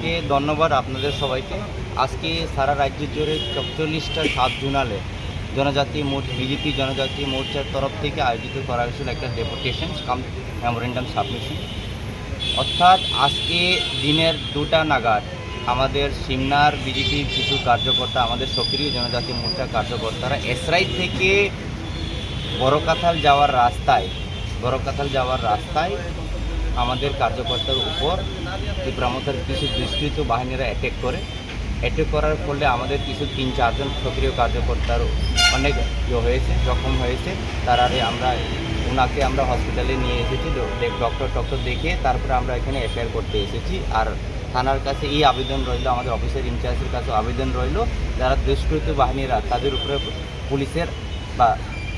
আজকে ধন্যবাদ আপনাদের সবাইকে। আজকে সারা রাজ্য জুড়ে ৪৪টা সাব জোনালে জনজাতি বিজেপি জনজাতি মোর্চার তরফ থেকে আয়োজিত করা হয়েছিল একটা ডেপুটেশন কাম মেমোরেন্ডাম সাবমিশন। অর্থাৎ আজকে দিনের 2টা নাগাদ আমাদের সিমনার বিজেপির কিছু কার্যকর্তা, আমাদের সক্রিয় জনজাতি মোর্চার কার্যকর্তারা এসরাই থেকে বড়কাথাল যাওয়ার রাস্তায় আমাদের কার্যকর্তার উপর তীব্রামতার কিছু দুষ্কৃত বাহিনীরা অ্যাটাক করার ফলে আমাদের কিছু 3-4 জন সক্রিয় কার্যকর্তার অনেক জখম হয়েছে। আমরা ওনাকে হসপিটালে নিয়ে এসেছি, ডক্টর দেখে তারপরে আমরা এখানে এফআইআর করতে এসেছি। আর থানার কাছে এই আবেদন রইল, আমাদের অফিসার ইনচার্জের কাছে আবেদন রইল, যারা দুষ্কৃত বাহিনীরা তাদের উপরে পুলিশের বা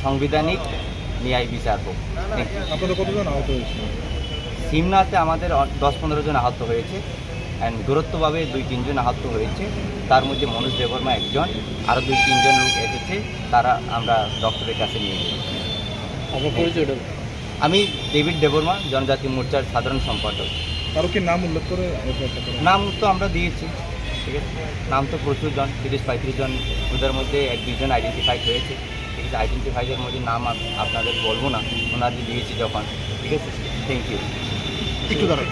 সাংবিধানিক ন্যায় বিচার হোক। আপনাদের কতজন আহত হয়েছে? সিমনাতে আমাদের 10-15 জন আহত হয়েছে, অ্যান্ড দূরত্বভাবে 2-3 জন আহত হয়েছে। তার মধ্যে মনোজ দেববর্মা একজন, আরও 2-3 জন লোক এসেছে, তারা আমরা ডক্টরের কাছে নিয়ে গেছি। আপনার পরিচয়টা? আমি ডেভিড দেববর্মা, জনজাতি মোর্চার সাধারণ সম্পাদক। কারো কি নাম উল্লেখ করে? নাম তো আমরা দিয়েছি, ঠিক আছে। নাম তো প্রচুর জন, 30-35 জন, ওদের মধ্যে 1-2 জন আইডেন্টিফাইড হয়েছে, ঠিক আছে। আইডেন্টিফাইডের মধ্যে নাম আপনাদের বলবো না, ওনাদের দিয়েছি যখন, ঠিক আছে। Thank you. একটু দাঁড়ান।